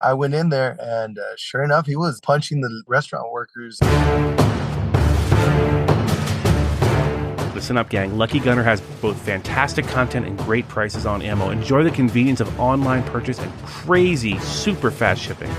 I went in there, and sure enough, he was punching the restaurant workers. Listen up, gang. Lucky Gunner has both fantastic content and great prices on ammo. Enjoy the convenience of online purchase and crazy, super fast shipping.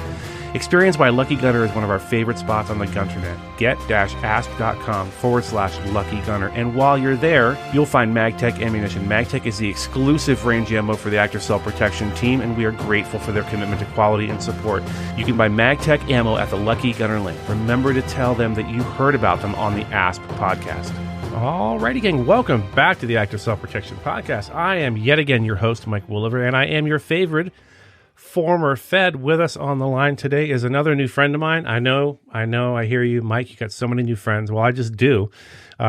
Experience why Lucky Gunner is one of our favorite spots on the Gunternet. Get-ask.com/Lucky Gunner. And while you're there, you'll find MagTech ammunition. MagTech is the exclusive range ammo for the Active Self-Protection team, and we are grateful for their commitment to quality and support. You can buy MagTech ammo at the Lucky Gunner link. Remember to tell them that you heard about them on the ASP podcast. Alrighty, gang. Welcome back to the Active Self-Protection podcast. I am yet again your host, Mike Wooliver, and I am your favorite former Fed. With us on the line today is another new friend of mine. I know, I hear you, Mike. You got so many new friends. Well, I just do.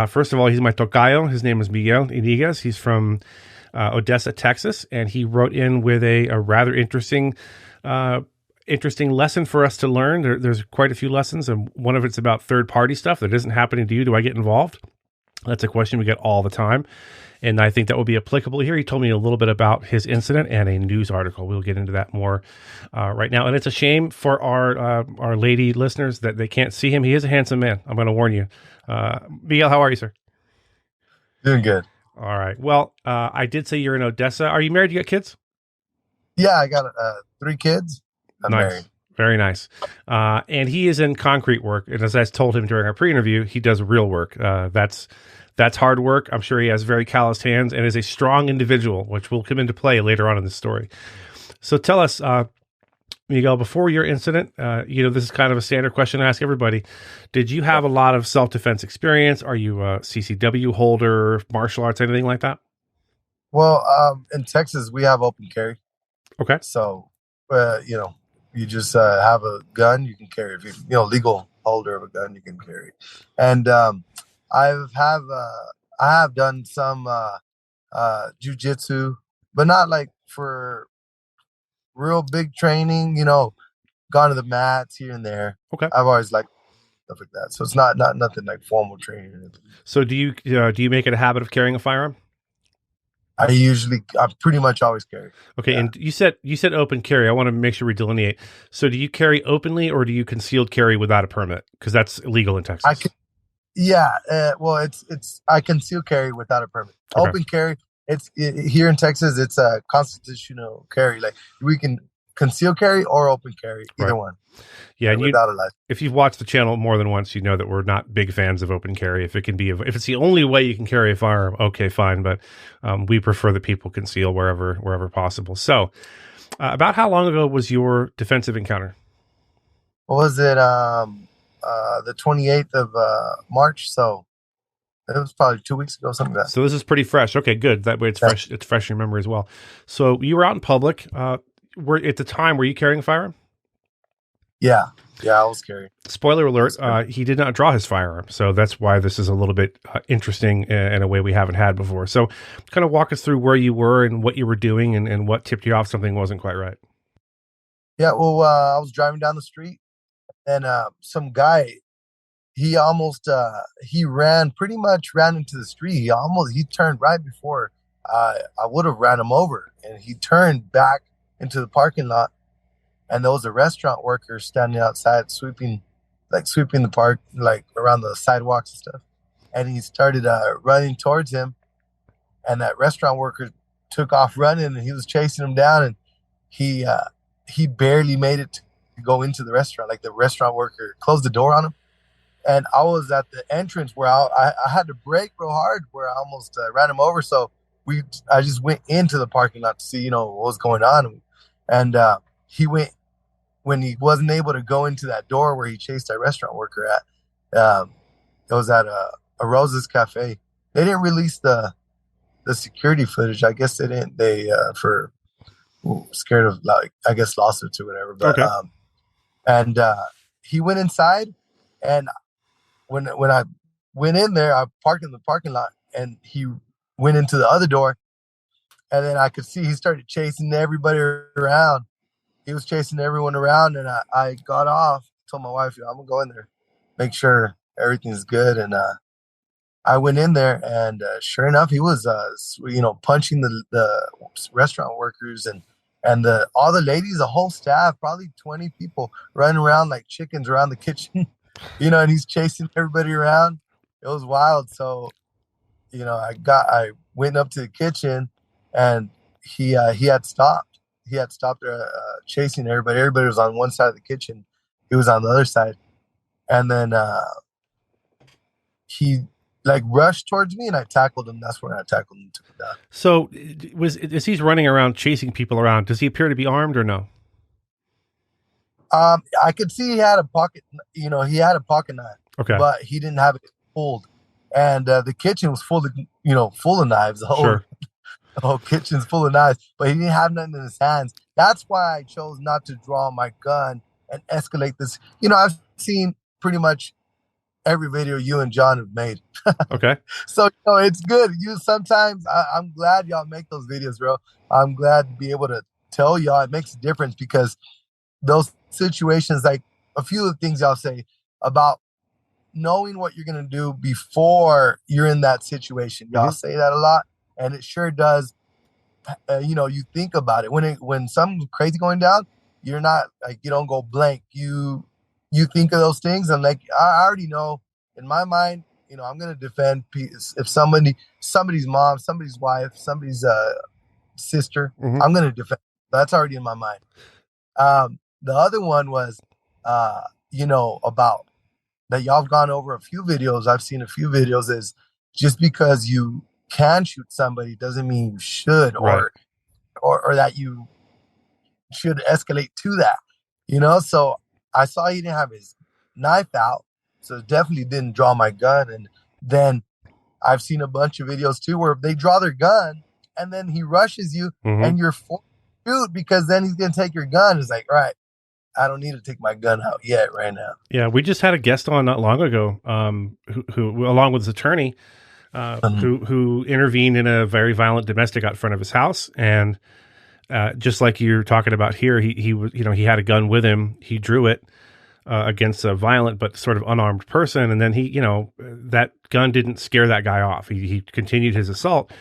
First of all, he's my tocayo. His name is Miguel Inigas. He's from Odessa, Texas, and he wrote in with a rather interesting lesson for us to learn. There's quite a few lessons, and one of it's about third-party stuff that isn't happening to you. Do I get involved? That's a question we get all the time, and I think that will be applicable here. He told me a little bit about his incident and a news article. We'll get into that more right now. And it's a shame for our lady listeners that they can't see him. He is a handsome man. I'm going to warn you. Miguel, how are you, sir? Doing good. All right. Well, I did say you're in Odessa. Are you married? You got kids? Yeah, I got 3 kids. I'm nice. married. Very nice. And he is in concrete work. And as I told him during our pre-interview, he does real work. That's hard work. I'm sure he has very calloused hands and is a strong individual, which will come into play later on in the story. So tell us, Miguel, before your incident, this is kind of a standard question I ask everybody. Did you have a lot of self-defense experience? Are you a CCW holder, martial arts, anything like that? Well, in Texas, we have open carry. Okay. So, you just have a gun, you can carry. If you're legal holder of a gun, you can carry. And I have done some jiu-jitsu, but not like for real big training, gone to the mats here and there. Okay. I've always liked stuff like that. So it's not nothing like formal training or anything. So do you make it a habit of carrying a firearm? I pretty much always carry. Okay. Yeah. And you said open carry. I want to make sure we delineate. So do you carry openly or do you concealed carry without a permit? Because that's illegal in Texas. I conceal carry without a permit. Okay. Open carry, here in Texas, it's a constitutional carry. Like we can conceal carry or open carry, either one. Yeah, and without a license. If you've watched the channel more than once, you know that we're not big fans of open carry. If it's the only way you can carry a firearm, okay, fine. But we prefer that people conceal wherever possible. So, about how long ago was your defensive encounter? What was it? The 28th of March. So it was probably 2 weeks ago, something like that. So this is pretty fresh. Okay, good. That way it's fresh. It's fresh in your memory as well. So you were out in public. At the time, were you carrying a firearm? Yeah, I was carrying. Spoiler alert, he did not draw his firearm. So that's why this is a little bit interesting in a way we haven't had before. So kind of walk us through where you were and what you were doing and what tipped you off something wasn't quite right. Yeah, well, I was driving down the street and some guy, he almost, pretty much ran into the street. He turned right before I would have ran him over, and he turned back into the parking lot. And there was a restaurant worker standing outside sweeping the park, like around the sidewalks and stuff. And he started running towards him. And that restaurant worker took off running, and he was chasing him down. And he barely made it to go into the restaurant. Like the restaurant worker closed the door on him. And I was at the entrance where I had to brake real hard, where I almost ran him over. So I just went into the parking lot to see, what was going on. And he went, when he wasn't able to go into that door where he chased that restaurant worker at, it was at a Rose's Cafe. They didn't release the security footage. I guess they didn't. They scared of, like, I guess, lawsuits or whatever. But okay. He went inside, and when I went in there, I parked in the parking lot, and he went into the other door, and then I could see he started chasing everybody around. He was chasing everyone around, and I got off, told my wife, I'm going to go in there, make sure everything's good. And I went in there, and sure enough, he was, punching the restaurant workers and and the all the ladies, the whole staff, probably 20 people running around like chickens around the kitchen, and he's chasing everybody around. It was wild. So, I went up to the kitchen, and he had stopped. He had stopped chasing everybody. Everybody was on one side of the kitchen. He was on the other side. And then he like rushed towards me, and I tackled him. That's when I tackled him, took him down. So as he's running around chasing people around, does he appear to be armed or no? I could see he had a pocket, he had a pocket knife, Okay. but he didn't have it pulled. And the kitchen was full of knives. Sure. The whole kitchen's full of knives, but he didn't have nothing in his hands. That's why I chose not to draw my gun and escalate this. I've seen pretty much every video you and John have made. Okay. So it's good. Sometimes I'm glad y'all make those videos, bro. I'm glad to be able to tell y'all it makes a difference, because those situations, like a few of the things y'all say about knowing what you're gonna do before you're in that situation. Y'all say that a lot, and it sure does. You think about it when something's crazy going down. You're not like, you don't go blank. You think of those things, and like I already know in my mind, I'm gonna defend peace. If somebody's mom, somebody's wife, somebody's sister, I'm gonna defend. That's already in my mind. The other one was, about that y'all have gone over a few videos. I've seen a few videos. Is just because you can shoot somebody doesn't mean you should, Right. or that you should escalate to that. So I saw he didn't have his knife out, so definitely didn't draw my gun. And then I've seen a bunch of videos too where they draw their gun and then he rushes you, and you're forced to shoot, because then he's gonna take your gun. It's like, all right, I don't need to take my gun out yet right now. Yeah, we just had a guest on not long ago, who along with his attorney, who intervened in a very violent domestic out front of his house, and just like you're talking about here, he was, he had a gun with him. He drew it against a violent but sort of unarmed person, and then that gun didn't scare that guy off. He continued his assault,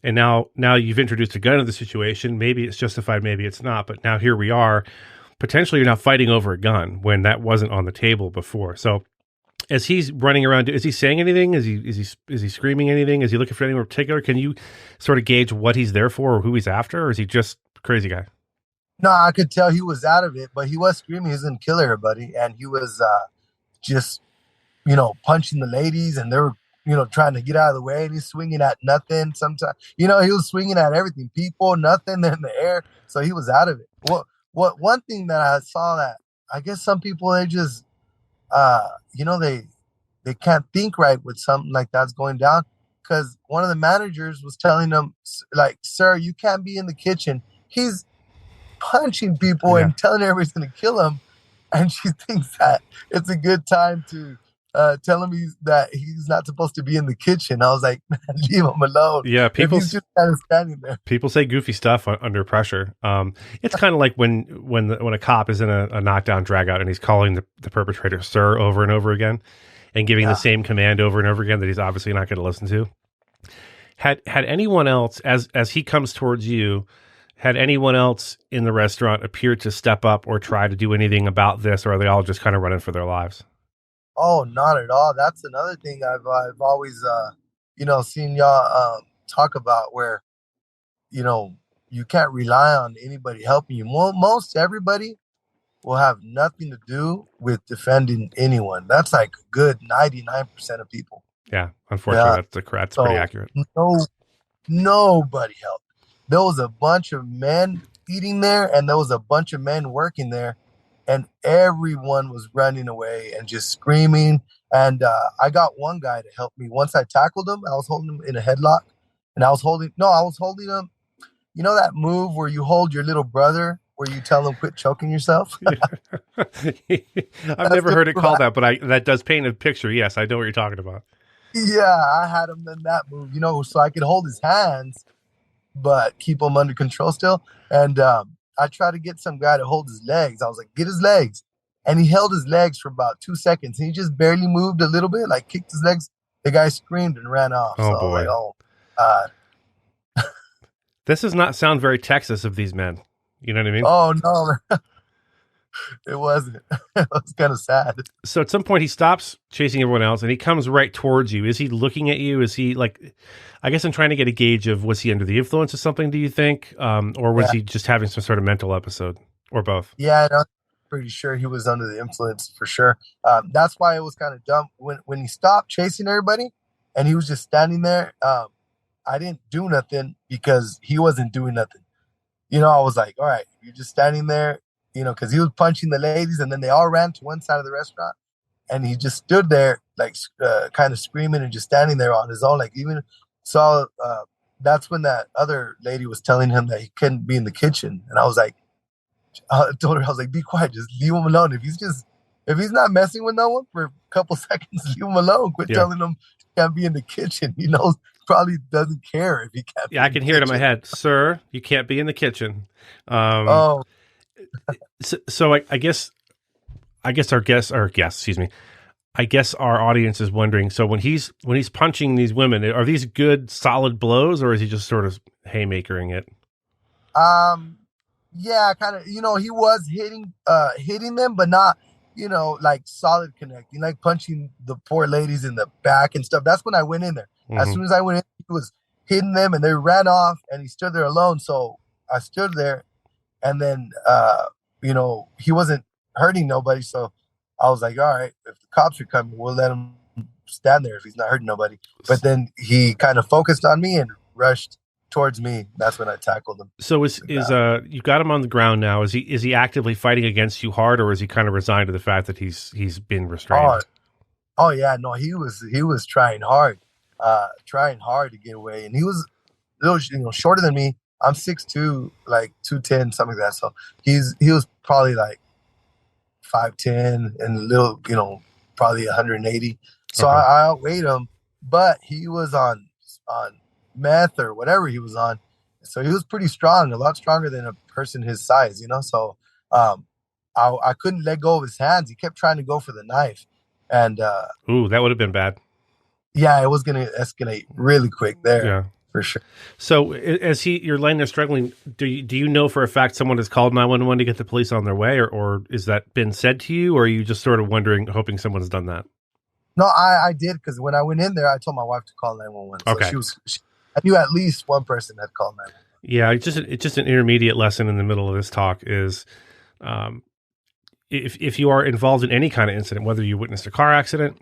and now you've introduced a gun into the situation. Maybe it's justified, maybe it's not, but now here we are. Potentially, you're now fighting over a gun when that wasn't on the table before. So, as he's running around, is he saying anything? Is he screaming anything? Is he looking for anything in particular? Can you sort of gauge what he's there for or who he's after, or is he just a crazy guy? No, I could tell he was out of it, but he was screaming. He was gonna kill everybody, and he was just punching the ladies, and they were trying to get out of the way, and he's swinging at nothing. Sometimes he was swinging at everything, people, nothing in the air. So he was out of it. What one thing that I saw, that I guess some people, they just they can't think right with something like that's going down, because one of the managers was telling them, like, sir, you can't be in the kitchen. He's punching people and telling everybody's gonna kill him, and she thinks that it's a good time to tell him that he's not supposed to be in the kitchen. I was like, man, leave him alone. Yeah, people he's just kind of standing there. People say goofy stuff under pressure. It's kind of like when a cop is in a knockdown drag out and he's calling the perpetrator sir over and over again, and giving the same command over and over again that he's obviously not going to listen to. Had anyone else, as he comes towards you, had anyone else in the restaurant appeared to step up or try to do anything about this, or are they all just kind of running for their lives? Oh, not at all. That's another thing I've always seen y'all talk about, where you can't rely on anybody helping you. Most everybody will have nothing to do with defending anyone. That's like a good 99% of people. Yeah, unfortunately, that's pretty accurate. Nobody helped. There was a bunch of men eating there, and there was a bunch of men working there, and everyone was running away and just screaming. And I got one guy to help me. Once I tackled him, I was holding him in a headlock, and I was holding him. You know that move where you hold your little brother, where you tell him quit choking yourself? I've never heard it called that, but that does paint a picture. Yes, I know what you're talking about. Yeah, I had him in that move, so I could hold his hands, but keep him under control still. And I tried to get some guy to hold his legs. I was like, get his legs. And he held his legs for about 2 seconds. And he just barely moved a little bit, like kicked his legs. The guy screamed and ran off. Oh, boy. Like, oh, God. This does not sound very Texas of these men. You know what I mean? Oh no, it wasn't. It was kind of sad. So at some point he stops chasing everyone else and he comes right towards you. Is he looking at you? Is he like, I guess I'm trying to get a gauge of, was he under the influence of something, do you think? Or was Yeah, he just having some sort of mental episode or both? yeah. No, pretty sure he was under the influence for sure. That's why it was kind of dumb when he stopped chasing everybody, and he was just standing there. I didn't do nothing because he wasn't doing nothing. I was like, all right, you're just standing there, because he was punching the ladies, and then they all ran to one side of the restaurant, and he just stood there, like, kind of screaming and just standing there on his own. Like, even saw, that's when that other lady was telling him that he couldn't be in the kitchen, and I was like, I told her, I was like, be quiet, just leave him alone. If he's not messing with no one for a couple seconds, leave him alone. Quit Yeah. telling him he can't be in the kitchen. He knows, probably doesn't care if he can't. Yeah, I can hear it in my head. Sir, you can't be in the kitchen. Oh, So I guess our guests, or guests, excuse me. I guess our audience is wondering. So when he's punching these women, are these good solid blows, or is he just sort of haymakering it? yeah, kind of. He was hitting them, but not, like solid connecting, like punching the poor ladies in the back and stuff. That's when I went in there. As Mm-hmm. soon as I went in, he was hitting them, and they ran off, and he stood there alone. So I stood there, and then he wasn't hurting nobody. So I was like, all right, if the cops are coming, we'll let him stand there if he's not hurting nobody. But then he kind of focused on me and rushed towards me. That's when I tackled him. So is you got him on the ground now? Is he actively fighting against you hard, or is he kind of resigned to the fact that he's been restrained? Oh yeah, no, he was trying hard to get away, and he was a little, shorter than me. I'm 6'2", like 210, something like that. So he was probably like 5'10" and a little, probably 180. So Okay. I outweighed him, but he was on meth or whatever he was on. So he was pretty strong, a lot stronger than a person his size. So I couldn't let go of his hands. He kept trying to go for the knife, and Ooh, that would have been bad. yeah, it was gonna escalate really quick there Yeah. for sure. So as you're laying there struggling, do you know for a fact someone has called 911 to get the police on their way, or is that been said to you, or are you just sort of wondering, hoping someone's done that? No, I did, because when I went in there, I told my wife to call 911. So Okay. I knew at least one person had called 911. Yeah, it's just an intermediate lesson in the middle of this talk is, um, if you are involved in any kind of incident, whether you witnessed a car accident,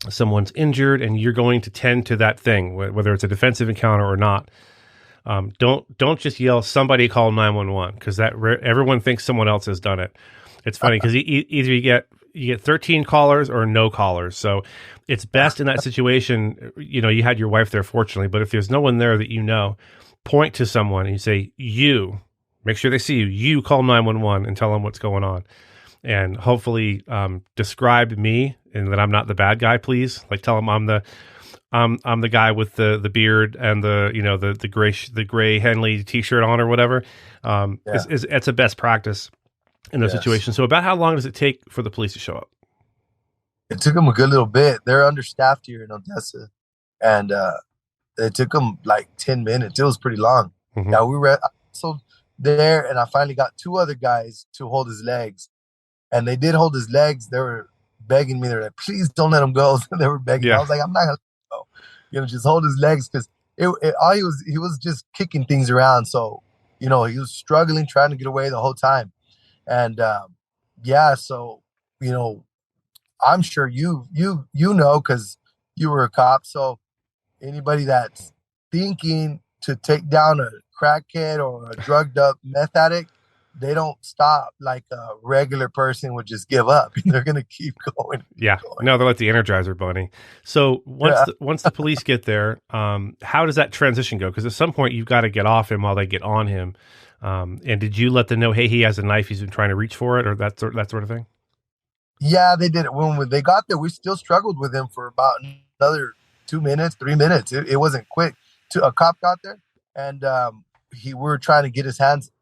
someone's injured, and you're going to tend to that thing, whether it's a defensive encounter or not. Don't just yell, somebody call 911, because everyone thinks someone else has done it. It's funny because either you get 13 callers or no callers. So it's best in that situation. You had your wife there, fortunately, but if there's no one there that point to someone and you say, you make sure they see you. You call 911 and tell them what's going on, and hopefully describe me and that I'm not the bad guy. Please, like, tell them I'm the guy with the beard and the gray Henley t-shirt on or whatever. It's a best practice in those situations. So about how long does it take for the police to show up? It took them a good little bit. They're understaffed here in Odessa, and it took them like 10 minutes. It was pretty long. Mm-hmm. Yeah, we were so there, and I finally got two other guys to hold his legs, and they did hold his legs. They were begging me. They're like, please don't let him go. They were begging. Yeah. I was like, I'm not gonna let him go. Just hold his legs, because he was just kicking things around. So he was struggling, trying to get away the whole time. And so I'm sure you know, because you were a cop. So anybody that's thinking to take down a crackhead or a drugged up meth addict, they don't stop like a regular person would just give up. They're gonna keep going. Yeah, no, they're like the Energizer Bunny. So once the police get there, how does that transition go? Because at some point you've got to get off him while they get on him. And did you let them know, hey, he has a knife, he's been trying to reach for it, or that sort of thing? Yeah, they did it. When they got there, we still struggled with him for about another 2 minutes, 3 minutes. It wasn't quick. A cop got there, and we were trying to get his hands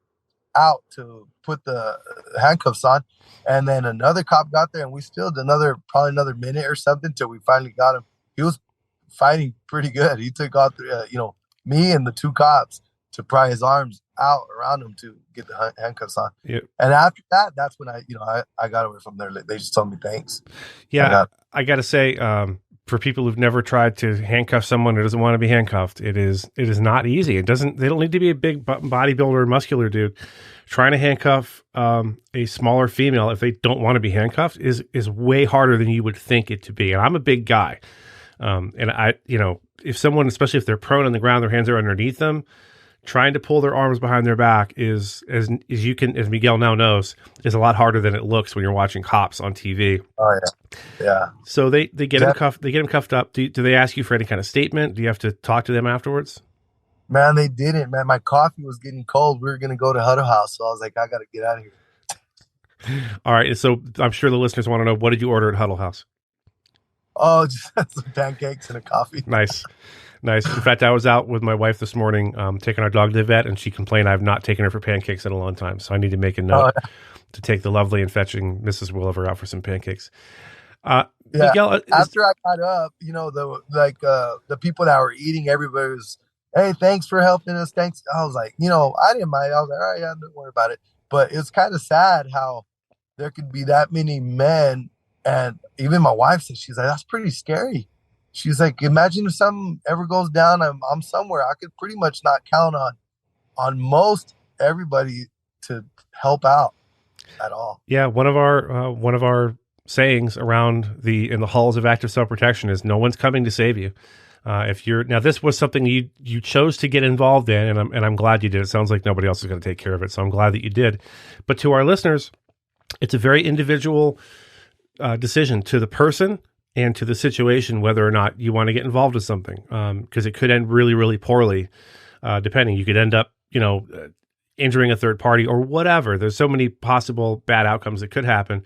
out to put the handcuffs on, and then another cop got there, and we still did probably another minute or something till we finally got him. He was fighting pretty good. He took out me and the two cops to pry his arms out around him to get the handcuffs on. Yeah. And after that, that's when I got away from there. They just told me thanks. Yeah, I got to say, for people who've never tried to handcuff someone who doesn't want to be handcuffed, it is not easy. They don't need to be a big bodybuilder or muscular dude. Trying to handcuff a smaller female if they don't want to be handcuffed is way harder than you would think it to be. And I'm a big guy, and if someone, especially if they're prone on the ground, their hands are underneath them, trying to pull their arms behind their back is, as Miguel now knows, is a lot harder than it looks when you're watching cops on TV. Oh yeah. So they get him cuffed. They get him cuffed up. Do they ask you for any kind of statement? Do you have to talk to them afterwards? Man, they didn't. Man, my coffee was getting cold. We were gonna go to Huddle House, so I was like, I gotta get out of here. All right. So I'm sure the listeners want to know, what did you order at Huddle House? Oh, just some pancakes and a coffee. Nice. In fact, I was out with my wife this morning, taking our dog to the vet, and she complained I've not taken her for pancakes in a long time. So I need to make a note to take the lovely and fetching Mrs. Williver out for some pancakes. Miguel, after I got up, the people that were eating, everybody was, hey, thanks for helping us. Thanks. I was like, I didn't mind. I was like, all right, yeah, don't worry about it. But it's kind of sad how there could be that many men. And even my wife said, she's like, that's pretty scary. She's like, imagine if something ever goes down, I'm somewhere. I could pretty much not count on most everybody to help out at all. Yeah, one of our sayings in the halls of active self-protection is, no one's coming to save you. Now this was something you chose to get involved in, and I'm glad you did. It sounds like nobody else is going to take care of it, so I'm glad that you did. But to our listeners, it's a very individual decision to the person and to the situation whether or not you want to get involved with something, because it could end really, really poorly. Depending, you could end up injuring a third party or whatever. There's so many possible bad outcomes that could happen.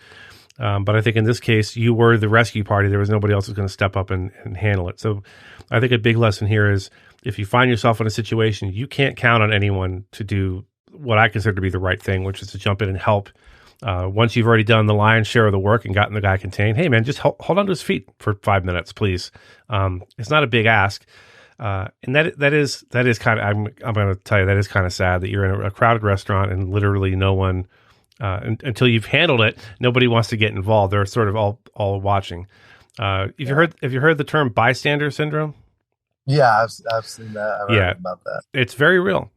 But I think in this case, you were the rescue party. There was nobody else who's going to step up and handle it. So I think a big lesson here is, if you find yourself in a situation, you can't count on anyone to do what I consider to be the right thing, which is to jump in and help. Once you've already done the lion's share of the work and gotten the guy contained, hey man, just hold on to his feet for 5 minutes, please. It's not a big ask. And that is kind of, I'm going to tell you, that is kind of sad that you're in a crowded restaurant and literally no one, until you've handled it, nobody wants to get involved. They're sort of all watching. Have you heard the term bystander syndrome? Yeah, I've seen that. I've heard about that. It's very real.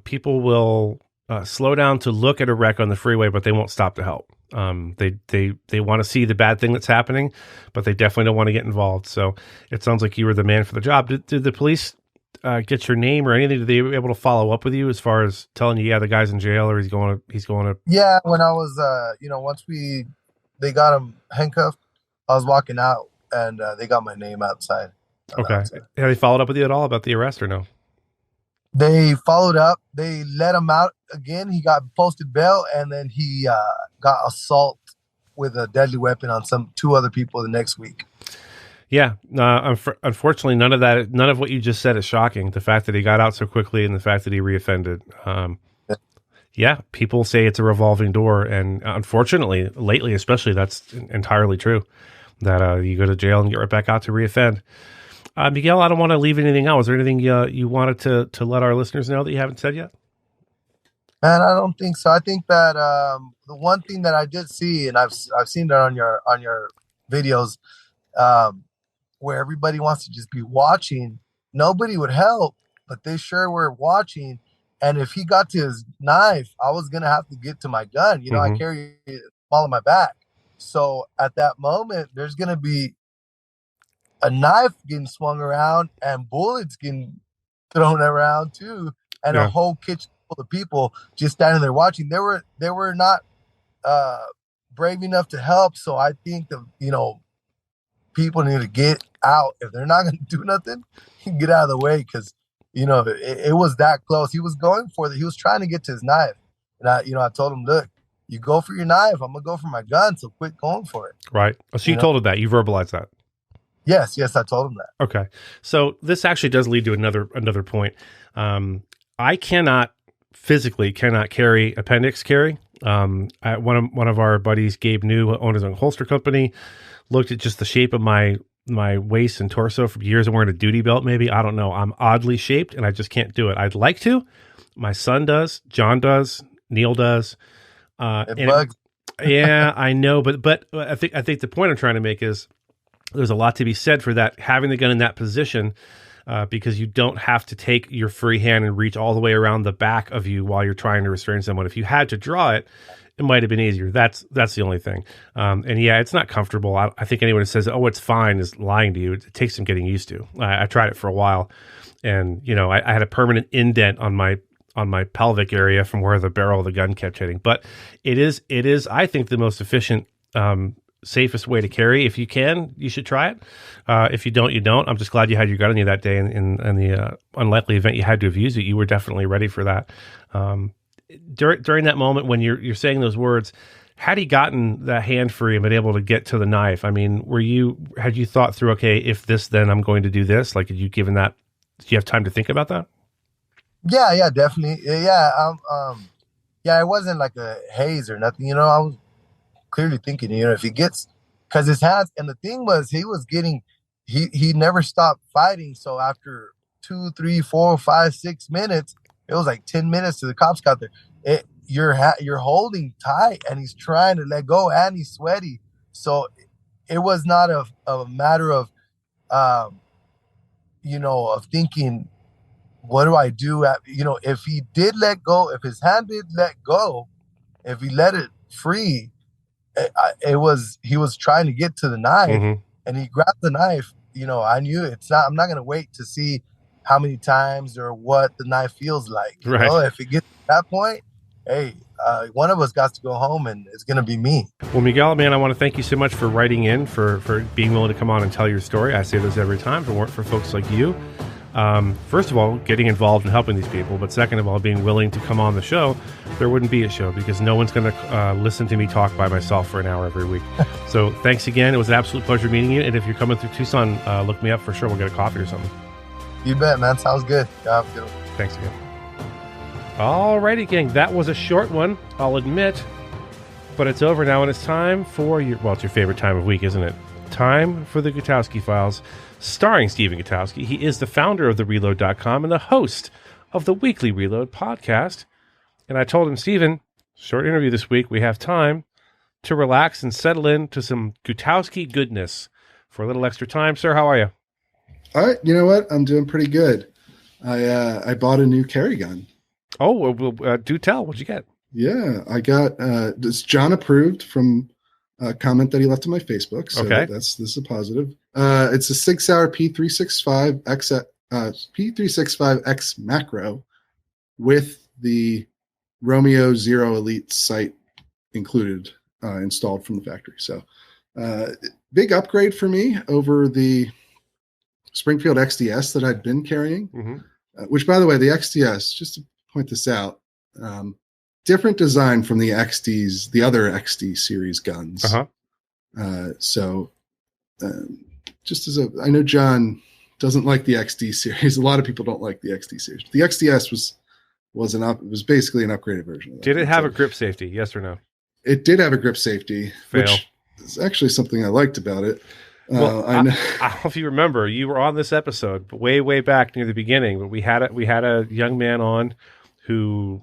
People will slow down to look at a wreck on the freeway, but they won't stop to help. They want to see the bad thing that's happening, but they definitely don't want to get involved. So it sounds like you were the man for the job. Did the police get your name or anything? Did they be able to follow up with you as far as telling you, yeah, the guy's in jail, or he's going to? Yeah, when I was, once they got him handcuffed, I was walking out and they got my name outside. Okay. Have they followed up with you at all about the arrest or no? They followed up. They let him out again. He got posted bail, and then he got assault with a deadly weapon on two other people the next week. Yeah. Unfortunately, none of what you just said is shocking. The fact that he got out so quickly and the fact that he reoffended. Yeah, people say it's a revolving door, and unfortunately, lately especially, that's entirely true. That you go to jail and get right back out to reoffend. Miguel, I don't want to leave anything out. Was there anything you wanted to let our listeners know that you haven't said yet? Man, I don't think so. I think that the one thing that I did see, and I've seen that on your videos, where everybody wants to just be watching. Nobody would help, but they sure were watching. And if he got to his knife, I was gonna have to get to my gun. I carry it all on my back. So at that moment, there's gonna be a knife getting swung around and bullets getting thrown around too, and a whole kitchen full of people just standing there watching. They were not brave enough to help. So I think people need to get out. If they're not going to do nothing, get out of the way, because it was that close. He was going for it. He was trying to get to his knife, and I told him, look, you go for your knife, I'm gonna go for my gun. So quit going for it. Right. So you told him that. You verbalized that. Yes, I told him that. Okay. So this actually does lead to another point. I physically cannot carry appendix carry. One of our buddies, Gabe New, owned his own holster company, looked at just the shape of my waist and torso for years and wearing a duty belt. Maybe, I don't know. I'm oddly shaped and I just can't do it. I'd like to, My son does. John does. Neil does. It bugs. Yeah, I know, but I think the point I'm trying to make is there's a lot to be said for that, having the gun in that position, because you don't have to take your free hand and reach all the way around the back of you while you're trying to restrain someone. If you had to draw it, it might have been easier. That's the only thing. And yeah, it's not comfortable. I think anyone who says, "Oh, it's fine," is lying to you. It takes some getting used to. I tried it for a while, and I had a permanent indent on my pelvic area from where the barrel of the gun kept hitting. But it is I think the most efficient, safest way to carry. If you can, you should try it. If you don't, you don't. I'm just glad you had your gun on you that day, in the unlikely event you had to have used it. You were definitely ready for that. During that moment when you're saying those words, had he gotten that hand free and been able to get to the knife, I mean, had you thought through, okay, if this, then I'm going to do this? Like, did you have time to think about that? Yeah, definitely. Yeah, yeah, it wasn't like a haze or nothing. I was clearly thinking, if he gets, because his hands, and the thing was, he never stopped fighting. So after 2, 3, 4, 5, 6 minutes, it was like 10 minutes till the cops got there. You're holding tight, and he's trying to let go, and he's sweaty. So it was not a matter of, of thinking, what do I do? If he did let go, if his hand did let go, if he let it free, he was trying to get to the knife, and he grabbed the knife. I knew I'm not going to wait to see how many times or what the knife feels like. Right. If it gets to that point, hey, one of us got to go home, and it's going to be me. Well, Miguel, man, I want to thank you so much for writing in, for being willing to come on and tell your story. I say this every time. If it weren't for folks like you, first of all, getting involved and helping these people, but second of all, being willing to come on the show, there wouldn't be a show, because no one's going to listen to me talk by myself for an hour every week. So thanks again. It was an absolute pleasure meeting you. And if you're coming through Tucson, look me up for sure. We'll get a coffee or something. You bet, man. Sounds good. Yeah, have a good one. Thanks again. Alrighty, gang. That was a short one, I'll admit, but it's over now, and it's time for it's your favorite time of week, isn't it? Time for the Gutowski Files, starring Stephen Gutowski. He is the founder of TheReload.com and the host of the Weekly Reload podcast. And I told him, Stephen, short interview this week. We have time to relax and settle into some Gutowski goodness for a little extra time. Sir, how are you? All right. You know what? I'm doing pretty good. I bought a new carry gun. Oh, well, do tell. What'd you get? Yeah, I got this John approved from a comment that he left on my Facebook. So okay. This is a positive. It's a 6 Hour P365X P365X macro with the Romeo Zero Elite sight included, installed from the factory. So big upgrade for me over the Springfield XDS that I'd been carrying, which, by the way, the XDS, just to point this out, different design from the the other XD series guns. Just I know John doesn't like the XD series. A lot of people don't like the XD series. The XDS was basically an upgraded version of that. Did it have a grip safety? Yes or no? It did have a grip safety, which is actually something I liked about it. Well, I don't know if you remember, you were on this episode, but way back near the beginning. But we had a young man on who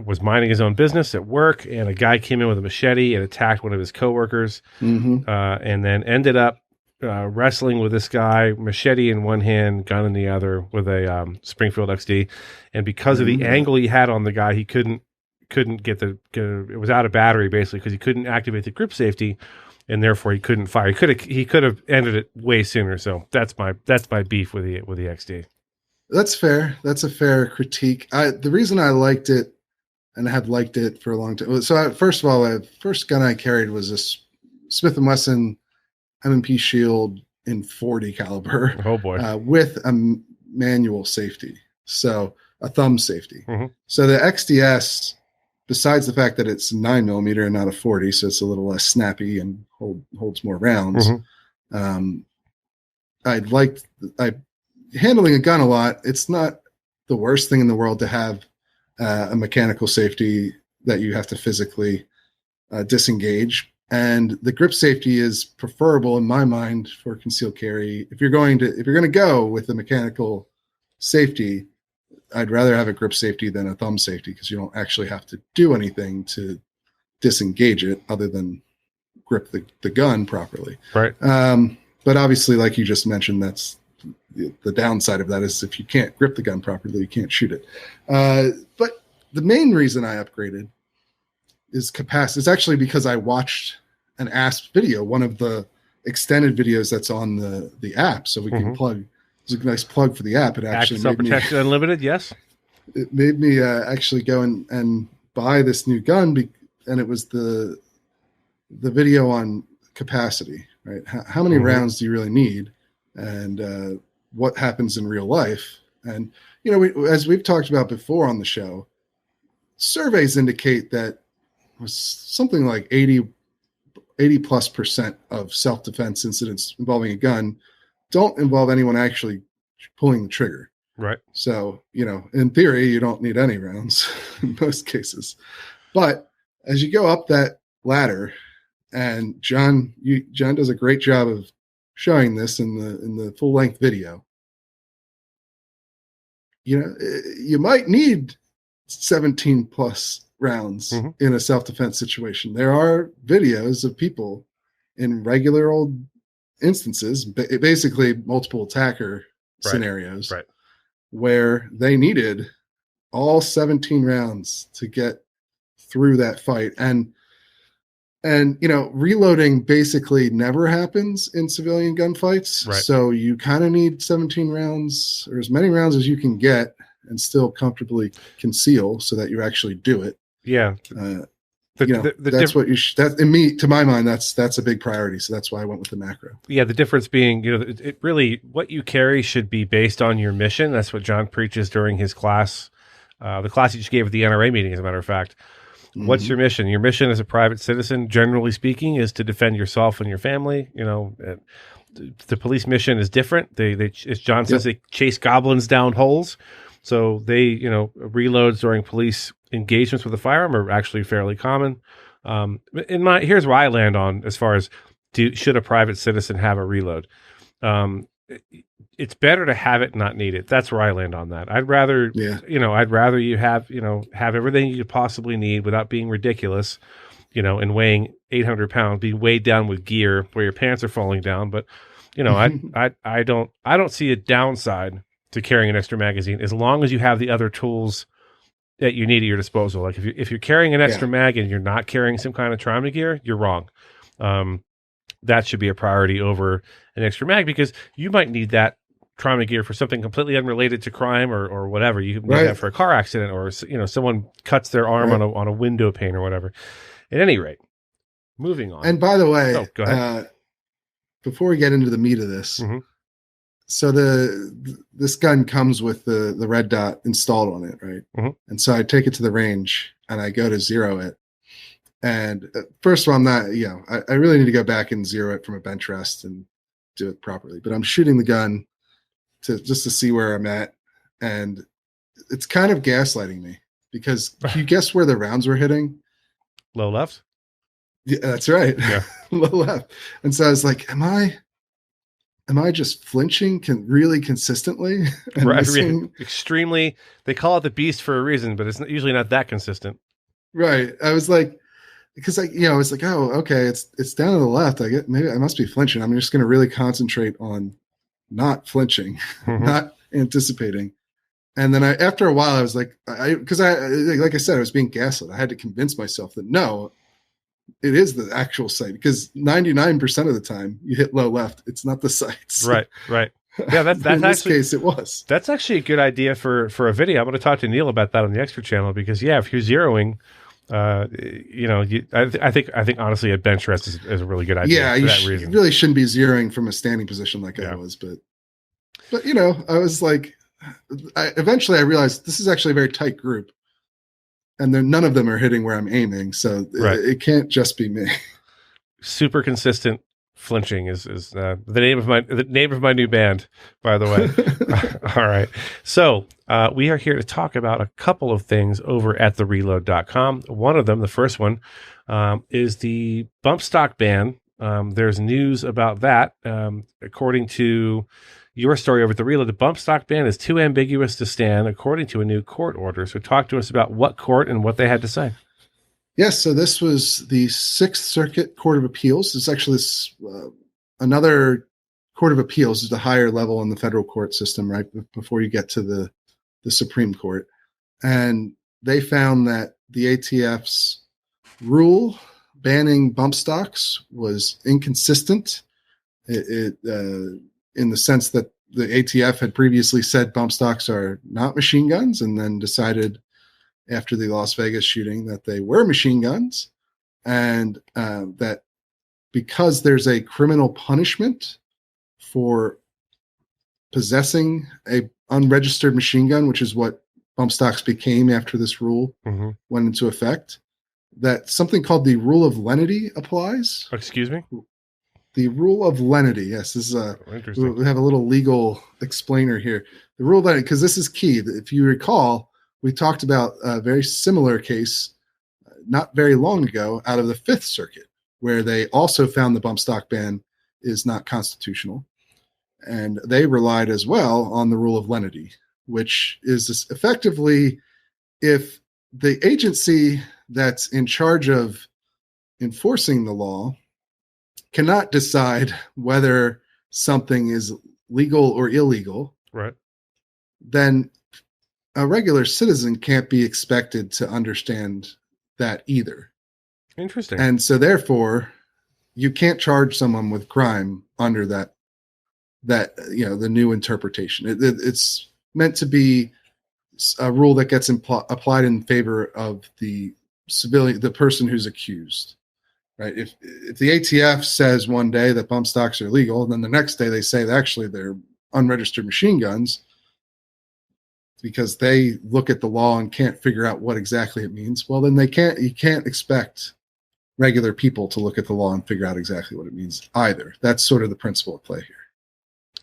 was minding his own business at work, and a guy came in with a machete and attacked one of his coworkers, and then ended up wrestling with this guy, machete in one hand, gun in the other, with a Springfield XD. And because of the angle he had on the guy, he couldn't get it was out of battery basically, because he couldn't activate the grip safety, and therefore he couldn't fire. He could have ended it way sooner. So that's my beef with the XD. That's fair. That's a fair critique. The reason I liked it, and I had liked it for a long time. So first of all, the first gun I carried was a Smith & Wesson M&P Shield in .40 caliber. Oh boy! With a manual safety, so a thumb safety. So the XDS, besides the fact that it's 9mm and not a .40, so it's a little less snappy and holds more rounds. Handling a gun a lot. It's not the worst thing in the world to have a mechanical safety that you have to physically disengage. And the grip safety is preferable in my mind for concealed carry. If you're going to go with the mechanical safety, I'd rather have a grip safety than a thumb safety because you don't actually have to do anything to disengage it other than grip the gun properly. Right. But obviously, like you just mentioned, that's the downside of that is if you can't grip the gun properly, you can't shoot it. But the main reason I upgraded is capacity. It's actually because I watched an ASP video, one of the extended videos that's on the app. So we can plug. It's a nice plug for the app. It actually Active Protection Unlimited, yes. It made me actually go and buy this new gun, and it was the video on capacity, right? How many rounds do you really need, and what happens in real life? And as we've talked about before on the show, surveys indicate that was something like 80+% of self-defense incidents involving a gun don't involve anyone actually pulling the trigger. Right. So, in theory, you don't need any rounds in most cases. But as you go up that ladder, and John does a great job of showing this in the full-length video, you might need 17 plus rounds in a self-defense situation. There are videos of people in regular old instances, basically multiple attacker scenarios, where they needed all 17 rounds to get through that fight. And reloading basically never happens in civilian gunfights. Right. So you kind of need 17 rounds or as many rounds as you can get and still comfortably conceal so that you actually do it. Yeah. That's what you to my mind, that's a big priority. So that's why I went with the macro. Yeah. The difference being, it really, what you carry should be based on your mission. That's what John preaches during his class. The class he just gave at the NRA meeting, as a matter of fact. What's your mission? Your mission as a private citizen, generally speaking, is to defend yourself and your family. The police mission is different. They as John says, they chase goblins down holes. So they, reloads during police engagements with a firearm are actually fairly common. Here's where I land on as far as should a private citizen have a reload? It's better to have it, not need it. That's where I land on that. I'd rather, I'd rather you have everything you could possibly need without being ridiculous, and weighing 800 pounds, being weighed down with gear where your pants are falling down. But, I don't see a downside to carrying an extra magazine as long as you have the other tools that you need at your disposal. Like if you're carrying an extra mag and you're not carrying some kind of trauma gear, you're wrong. That should be a priority over an extra mag because you might need that trauma gear for something completely unrelated to crime or whatever. You can need that for a car accident or someone cuts their arm on a window pane or whatever. At any rate, moving on. And by the way, go ahead. Before we get into the meat of this, so this gun comes with the red dot installed on it, right? And so I take it to the range and I go to zero it. And first of all, I'm not, I really need to go back and zero it from a bench rest and do it properly. But I'm shooting the gun just to see where I'm at. And it's kind of gaslighting me because can you guess where the rounds were hitting? Low left? Yeah, that's right. Yeah. Low left. And so I was like, am I just flinching really consistently? Right. Extremely. They call it the beast for a reason, but it's usually not that consistent. Right. I was like, because I was like, oh, okay, it's down to the left. Maybe I must be flinching. I'm just going to really concentrate on not flinching, not anticipating. And then after a while, I was like, like I said, I was being gaslit. I had to convince myself that no, it is the actual sight because 99% of the time you hit low left. It's not the sights. Right. Yeah, that's in this actually, case it was. That's actually a good idea for a video. I'm going to talk to Neil about that on the extra channel because if you're zeroing, I think honestly a bench rest is a really good idea. Yeah, for that reason. You really shouldn't be zeroing from a standing position like I was, but I was like, eventually I realized this is actually a very tight group, and none of them are hitting where I'm aiming, so it can't just be me. Super consistent flinching is the name of my new band, by the way. All right, so we are here to talk about a couple of things over at thereload.com. One of them, the first one, is the bump stock ban. There's news about that. According to your story over at the Reload. The bump stock ban is too ambiguous to stand, according to a new court order. So talk to us about what court and what they had to say. Yes, so this was the Sixth Circuit Court of Appeals. It's actually another Court of Appeals is the higher level in the federal court system, right, before you get to the Supreme Court. And they found that the ATF's rule banning bump stocks was inconsistent. In the sense that the ATF had previously said bump stocks are not machine guns, and then decided after the Las Vegas shooting that they were machine guns, and that because there's a criminal punishment for possessing a unregistered machine gun, which is what bump stocks became after this rule went into effect, that something called the rule of lenity applies. Excuse me? The rule of lenity. Yes, this is we have a little legal explainer here. The rule of lenity, because this is key. If you recall, we talked about a very similar case not very long ago out of the Fifth Circuit, where they also found the bump stock ban is not constitutional. And they relied as well on the rule of lenity, which is effectively if the agency that's in charge of enforcing the law cannot decide whether something is legal or illegal, right, then a regular citizen can't be expected to understand that either. Interesting. And so therefore, you can't charge someone with crime under that the new interpretation. It's meant to be a rule that gets applied in favor of the civilian, the person who's accused. Right. If the ATF says one day that bump stocks are legal, and then the next day they say that actually they're unregistered machine guns because they look at the law and can't figure out what exactly it means, well, then you can't expect regular people to look at the law and figure out exactly what it means either. That's sort of the principle at play here.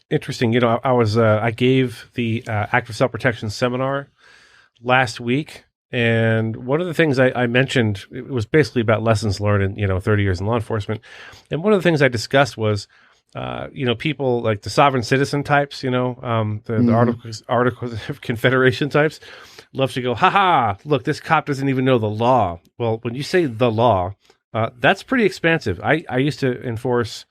Interesting. You know, I gave the active self-protection seminar last week. And one of the things I mentioned, it was basically about lessons learned in, 30 years in law enforcement. And one of the things I discussed was, people like the sovereign citizen types, the Articles of Confederation types love to go, look, this cop doesn't even know the law. Well, when you say the law, that's pretty expansive. I used to enforce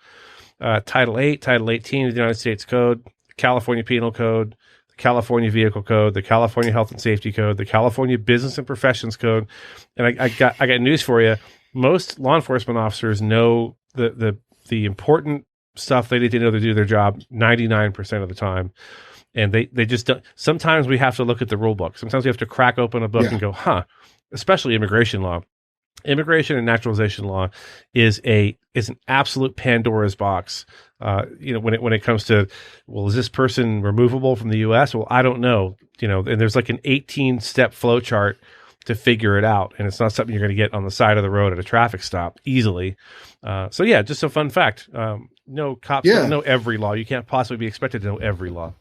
Title 8, Title 18 of the United States Code, California Penal Code, California Vehicle Code, the California Health and Safety Code, the California Business and Professions Code. And I got news for you. Most law enforcement officers know the important stuff they need to know to do their job 99% of the time. And they just don't. Sometimes we have to look at the rule book. Sometimes we have to crack open a book and go, especially immigration law. Immigration and naturalization law is an absolute Pandora's box. When it comes to, well, is this person removable from the U.S.? Well, I don't know. And there's like an 18-step flow chart to figure it out, and it's not something you're going to get on the side of the road at a traffic stop easily. Just a fun fact. No cops don't know every law. You can't possibly be expected to know every law.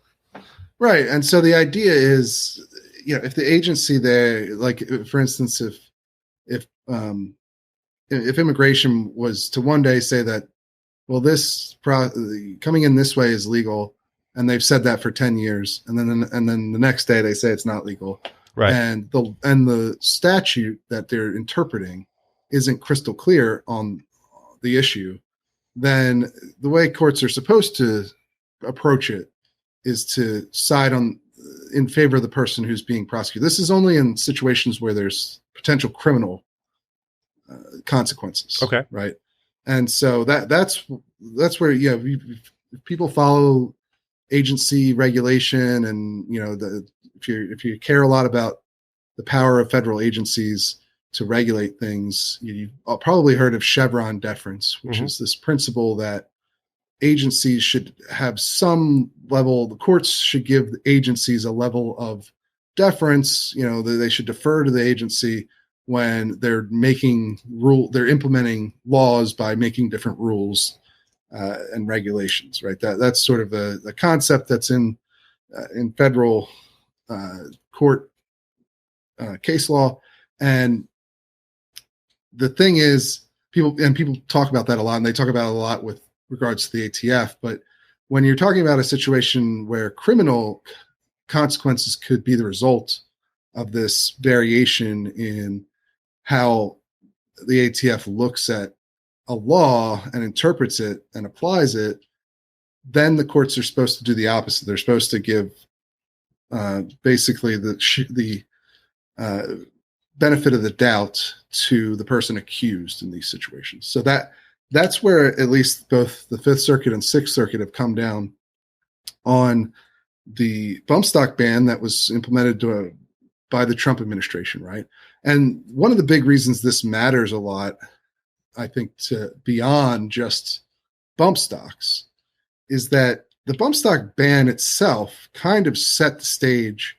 Right, and so the idea is, if the agency there, like for instance, if immigration was to one day say that, well, this coming in this way is legal, and they've said that for 10 years, and then the next day they say it's not legal, right? And the statute that they're interpreting isn't crystal clear on the issue, then the way courts are supposed to approach it is to side in favor of the person who's being prosecuted. This is only in situations where there's potential criminal consequences. Okay. Right. And so that's where, if people follow agency regulation and, if you care a lot about the power of federal agencies to regulate things, you've probably heard of Chevron deference, which is this principle that agencies should have some level, the courts should give the agencies a level of deference, they should defer to the agency when they're they're implementing laws by making different rules and regulations, right? That's sort of the concept that's in federal court case law. And the thing is, people talk about that a lot, and they talk about it a lot with regards to the ATF, but when you're talking about a situation where criminal consequences could be the result of this variation in how the ATF looks at a law and interprets it and applies it, then the courts are supposed to do the opposite. They're supposed to give basically the benefit of the doubt to the person accused in these situations. So that's where at least both the Fifth Circuit and Sixth Circuit have come down on the bump stock ban that was implemented by the Trump administration, right? And one of the big reasons this matters a lot, I think, to beyond just bump stocks, is that the bump stock ban itself kind of set the stage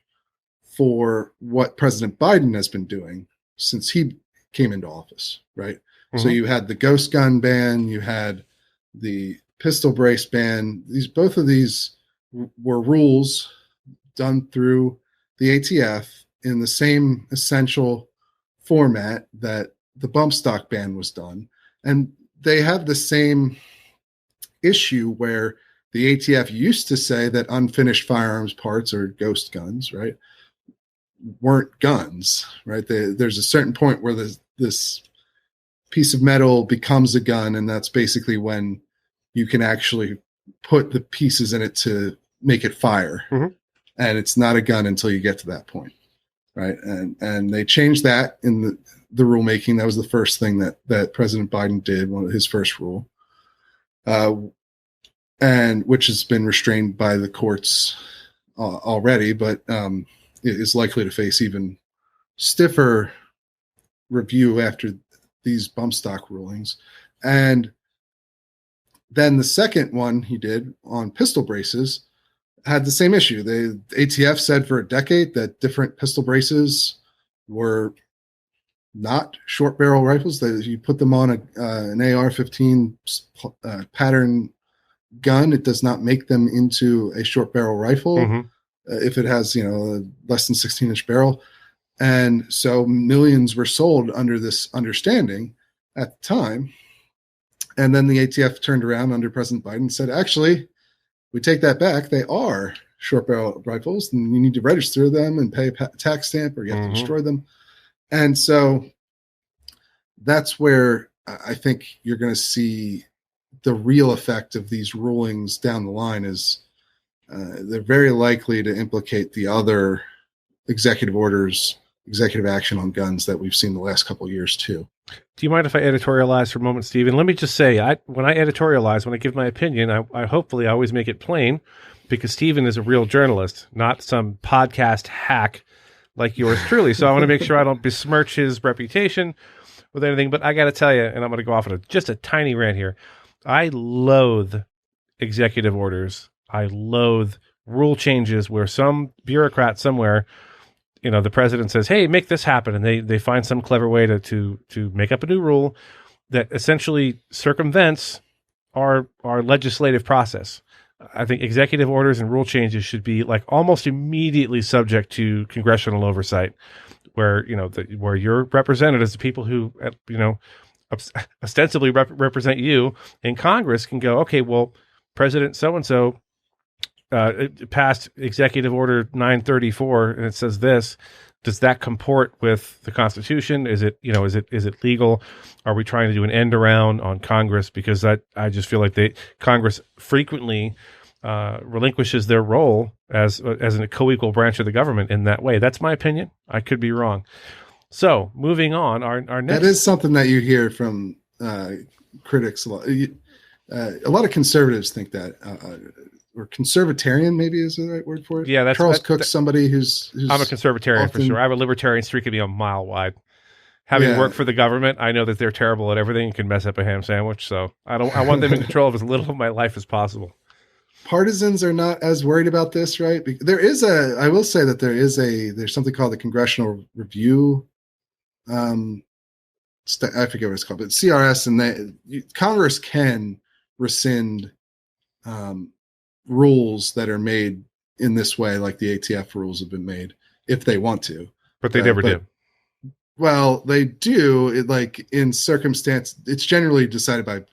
for what President Biden has been doing since he came into office, right? Mm-hmm. So you had the ghost gun ban, you had the pistol brace ban. Both of these were rules done through the ATF in the same essential format that the bump stock ban was done. And they have the same issue where the ATF used to say that unfinished firearms parts, or ghost guns, right, weren't guns, right? There's a certain point where this piece of metal becomes a gun, and that's basically when you can actually put the pieces in it to make it fire. Mm-hmm. And it's not a gun until you get to that point, right? And they changed that in the rulemaking. That was the first thing that President Biden did, one of his first rule, and which has been restrained by the courts already, but is likely to face even stiffer review after these bump stock rulings. And then the second one he did on pistol braces had the same issue. The ATF said for a decade that different pistol braces were not short barrel rifles. That you put them on an AR-15 pattern gun, it does not make them into a short barrel rifle. Mm-hmm. If it has, a less than 16-inch barrel. And so millions were sold under this understanding at the time. And then the ATF turned around under President Biden and said, actually, we take that back. They are short barrel rifles, and you need to register them and pay a tax stamp, or you have mm-hmm. to destroy them. And so that's where I think you're going to see the real effect of these rulings down the line is they're very likely to implicate the other executive orders, executive action on guns that we've seen the last couple of years too. Do you mind if I editorialize for a moment, Stephen? Let me just say, when I editorialize, when I give my opinion, I hopefully always make it plain, because Stephen is a real journalist, not some podcast hack like yours truly. So I want to make sure I don't besmirch his reputation with anything. But I got to tell you, and I'm going to go off on just a tiny rant here, I loathe executive orders. I loathe rule changes where some bureaucrat somewhere, the president says, hey, make this happen. And they find some clever way to make up a new rule that essentially circumvents our legislative process. I think executive orders and rule changes should be like almost immediately subject to congressional oversight, where, where your representatives, the people who, ostensibly represent you in Congress, can go, okay, well, President so-and-so passed Executive Order 934, and it says this. Does that comport with the Constitution? Is it legal? Are we trying to do an end around on Congress? Because I just feel like Congress frequently relinquishes their role as a co-equal branch of the government in that way. That's my opinion. I could be wrong. So moving on, our next. That is something that you hear from critics a lot. A lot of conservatives think that. Or conservatarian, maybe is the right word for it. Yeah, that's Charles Cook's somebody who's I'm a conservatarian for sure. I have a libertarian streak of me a mile wide. Having worked for the government, I know that they're terrible at everything and can mess up a ham sandwich. So I want them in control of as little of my life as possible. Partisans are not as worried about this, right? I will say that there's something called the Congressional Review. I forget what it's called, but CRS, and Congress can rescind rules that are made in this way, like the ATF rules have been made, if they want to. But they never do. Well, they do. In circumstance, it's generally decided by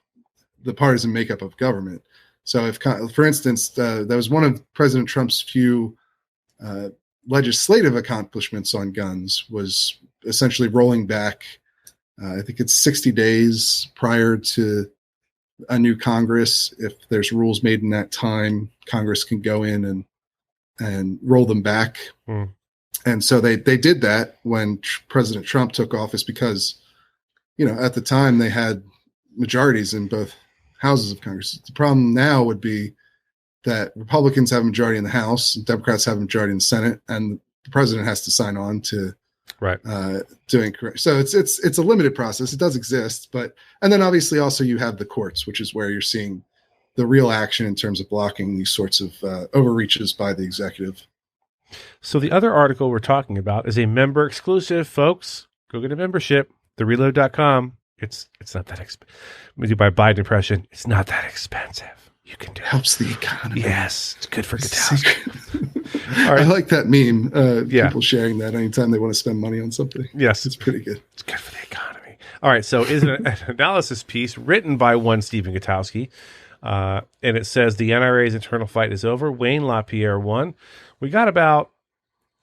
the partisan makeup of government. So if, for instance, that was one of President Trump's few legislative accomplishments on guns, was essentially rolling back, I think it's 60 days prior to a new Congress. If there's rules made in that time, Congress can go in and roll them back. And so they did that when President Trump took office because, at the time they had majorities in both houses of Congress. The problem now would be that Republicans have a majority in the House, and Democrats have a majority in the Senate, and the president has to sign on to doing correct. So it's a limited process. It does exist, and then obviously also you have the courts, which is where you're seeing the real action in terms of blocking these sorts of overreaches by the executive. So the other article we're talking about is a member exclusive, folks. Go get a membership, thereload.com. It's not that expensive. We do my Biden impression. It's not that expensive. You can do it. Helps the economy. Yes, it's good for Gutowski. All right. I like that meme. People sharing that anytime they want to spend money on something. Yes. It's pretty good. It's good for the economy. All right. So is an analysis piece written by one Stephen Gutowski. And it says the NRA's internal fight is over. Wayne LaPierre won. We got about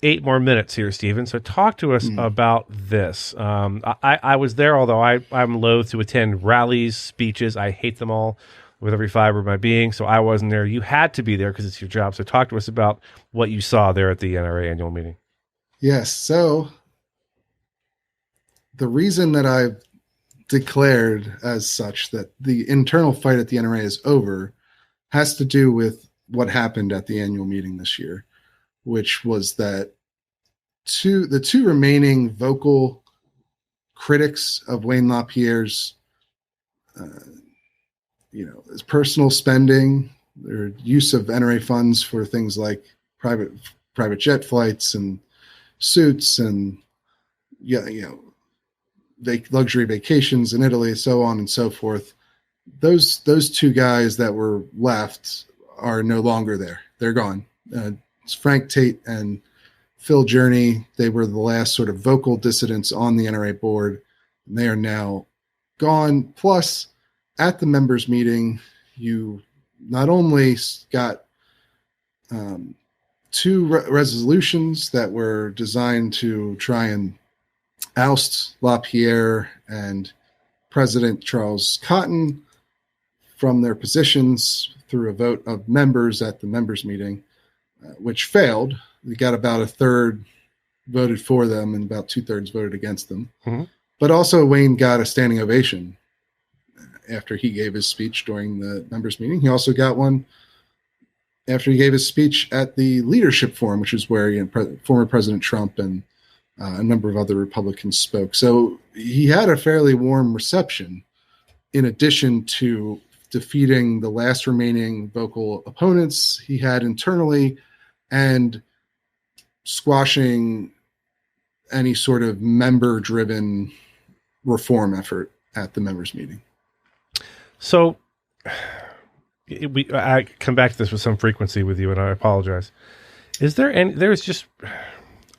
8 more minutes here, Stephen. So talk to us about this. I was there, although I'm loath to attend rallies, speeches. I hate them all with every fiber of my being. So I wasn't there. You had to be there because it's your job. So talk to us about what you saw there at the NRA annual meeting. Yes. So the reason that I declared as such that the internal fight at the NRA is over has to do with what happened at the annual meeting this year, which was that the two remaining vocal critics of Wayne LaPierre's, his personal spending, their use of NRA funds for things like private jet flights and suits and luxury vacations in Italy, so on and so forth. Those two guys that were left are no longer there. They're gone. It's Frank Tate and Phil Journey. They were the last sort of vocal dissidents on the NRA board, and they are now gone. Plus, at the members' meeting, you not only got 2 resolutions that were designed to try and oust LaPierre and President Charles Cotton from their positions through a vote of members at the members' meeting, which failed. We got about 1/3 voted for them and about 2/3 voted against them. Mm-hmm. But also Wayne got a standing ovation after he gave his speech during the members' meeting. He also got one after he gave his speech at the leadership forum, which is where former President Trump and a number of other Republicans spoke. So he had a fairly warm reception, in addition to defeating the last remaining vocal opponents he had internally and squashing any sort of member-driven reform effort at the members' meeting. So I come back to this with some frequency with you, and I apologize. Is there any, there's just,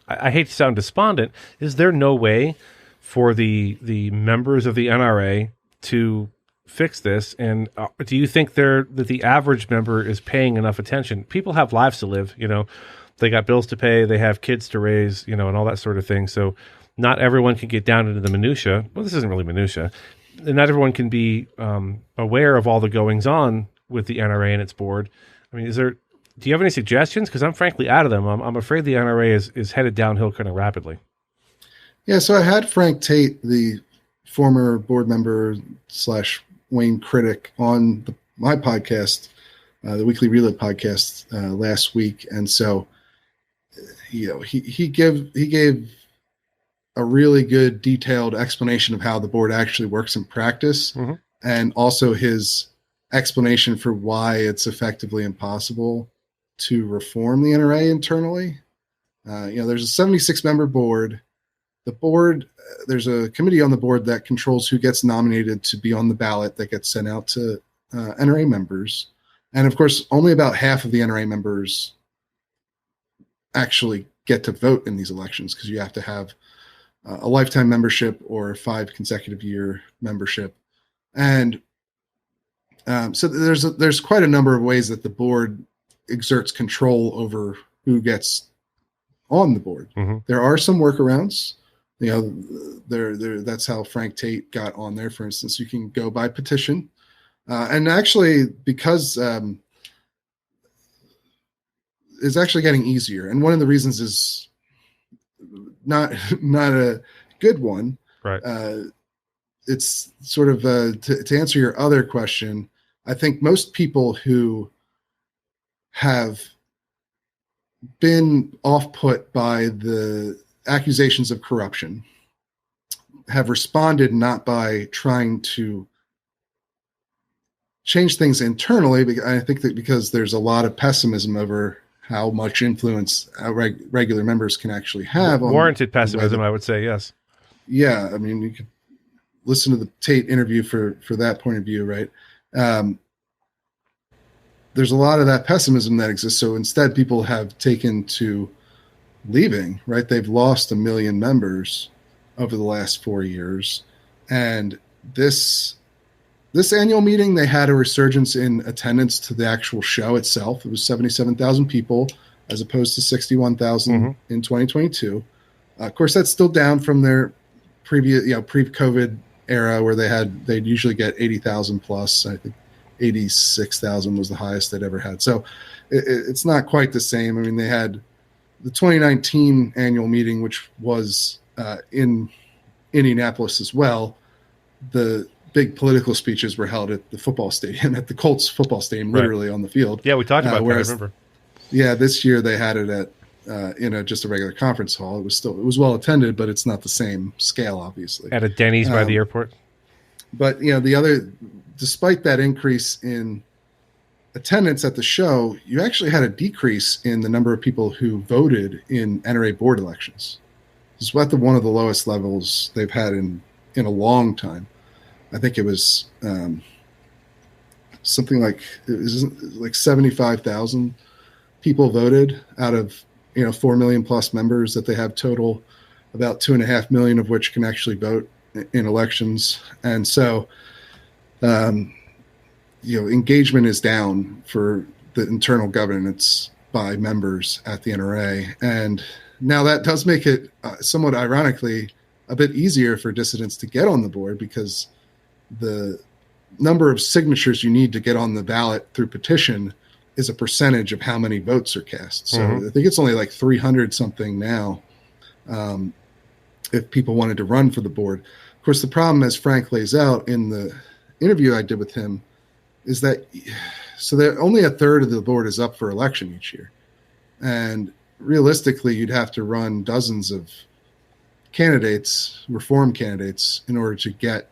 I hate to sound despondent, is there no way for the members of the NRA to fix this? And do you think that the average member is paying enough attention? People have lives to live, they got bills to pay, they have kids to raise, and all that sort of thing. So not everyone can get down into the minutia. Well, this isn't really minutia. And not everyone can be aware of all the goings on with the NRA and its board. I mean, do you have any suggestions? Because I'm frankly out of them. I'm afraid the NRA is headed downhill kind of rapidly. Yeah, so I had Frank Tate, the former board member / Wayne critic, on my podcast, the Weekly Reload podcast, last week, and so he gave a really good detailed explanation of how the board actually works in practice, mm-hmm. and also his explanation for why it's effectively impossible to reform the NRA internally. There's a 76-member board. The board, there's a committee on the board that controls who gets nominated to be on the ballot that gets sent out to NRA members. And of course, only about half of the NRA members actually get to vote in these elections, because you have to have a lifetime membership or 5 consecutive year membership. And So there's quite a number of ways that the board exerts control over who gets on the board. Mm-hmm. There are some workarounds. That's how Frank Tate got on there. For instance, you can go by petition, and actually, because it's actually getting easier. And one of the reasons is not a good one. Right. It's sort of to answer your other question. I think most people who have been off-put by the accusations of corruption have responded not by trying to change things internally. I think that because there's a lot of pessimism over how much influence regular members can actually have. Warranted pessimism, I would say, yes. Yeah, I mean, you could listen to the Tate interview for that point of view, right? There's a lot of that pessimism that exists. So instead, people have taken to leaving, right? They've lost 1 million members over the last 4 years. And this annual meeting, they had a resurgence in attendance to the actual show itself. It was 77,000 people as opposed to 61,000 in 2022. Of course, that's still down from their previous, pre-COVID era where they'd usually get 80,000 plus. I think 86,000 was the highest they'd ever had. So it's not quite the same. I mean, they had the 2019 annual meeting, which was in Indianapolis as well. The big political speeches were held at the football stadium, at the Colts football stadium, literally on the field. Yeah, we talked about that, I remember. Yeah, this year they had it at just a regular conference hall. It was well attended, but it's not the same scale, obviously. At a Denny's by the airport. But despite that increase in attendance at the show, you actually had a decrease in the number of people who voted in NRA board elections. It's at one of the lowest levels they've had in a long time. I think it was something like 75,000 people voted out of 4 million plus members that they have total, about 2.5 million of which can actually vote in elections. And so engagement is down for the internal governance by members at the NRA. And now that does make it somewhat ironically a bit easier for dissidents to get on the board, because the number of signatures you need to get on the ballot through petition is a percentage of how many votes are cast. So I think it's only like 300 something now if people wanted to run for the board. Of course, the problem, as Frank lays out in the interview I did with him, is that only a third of the board is up for election each year. And realistically, you'd have to run dozens of candidates, reform candidates, in order to get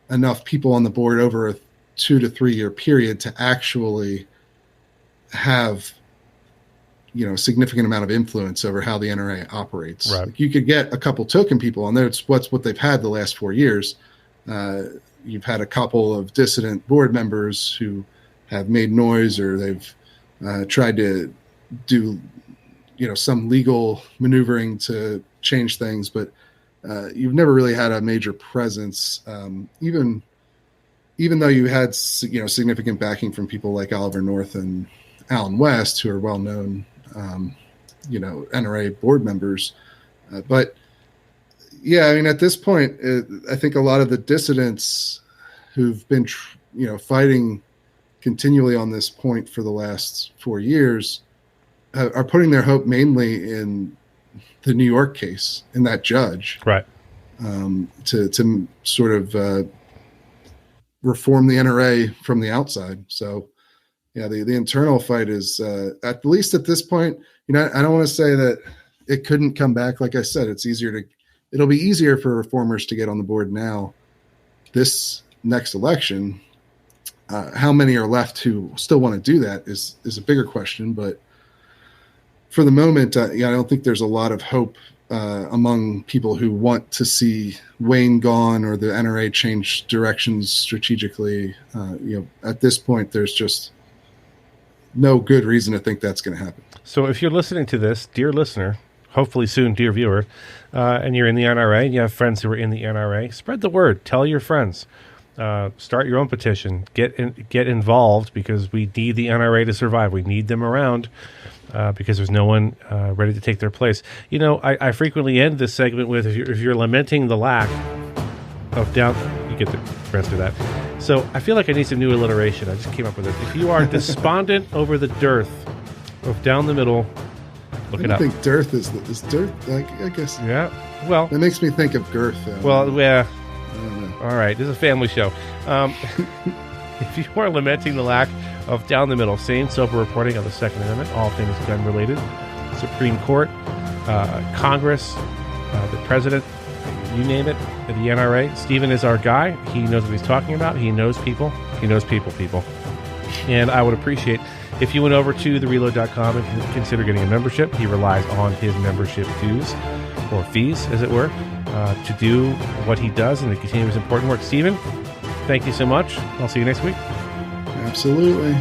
enough people on the board over a 2 to 3 year period to actually have a significant amount of influence over how the NRA operates. Right. Like, you could get a couple token people on there. It's what they've had the last 4 years. You've had a couple of dissident board members who have made noise, or they've tried to do some legal maneuvering to change things, but you've never really had a major presence, even though you had significant backing from people like Oliver North and Alan West, who are well known NRA board members. But yeah, I mean, at this point, I think a lot of the dissidents who've been fighting continually on this point for the last 4 years are putting their hope mainly in the New York case, in that judge, right? To sort of reform the NRA from the outside. So, yeah, the internal fight is at least at this point. I don't want to say that it couldn't come back. Like I said, it'll be easier for reformers to get on the board now. This next election, how many are left who still want to do that is a bigger question. But for the moment, I don't think there's a lot of hope among people who want to see Wayne gone or the NRA change directions strategically. At this point, there's just no good reason to think that's going to happen. So if you're listening to this, dear listener, hopefully soon, dear viewer, and you're in the NRA, and you have friends who are in the NRA, spread the word. Tell your friends. start your own petition. Get involved, because we need the NRA to survive. We need them around because there's no one ready to take their place. You know, I frequently end this segment with, if you're lamenting the lack of down, you get the rest of that. So I feel like I need some new alliteration. I just came up with it. If you are despondent over the dearth of down the middle, look it up. I think dearth is dearth. Like, I guess. Yeah. Well, it makes me think of girth. Well, yeah. I don't know. All right. This is a family show. If you are lamenting the lack of down the middle, sane, sober reporting on the Second Amendment, all things gun related, Supreme Court, Congress, the president, you name it, the NRA. Stephen is our guy. He knows what he's talking about. He knows people. He knows people. And I would appreciate if you went over to thereload.com and consider getting a membership. He relies on his membership dues, or fees, as it were, to do what he does and to continue his important work. Stephen, thank you so much. I'll see you next week. Absolutely.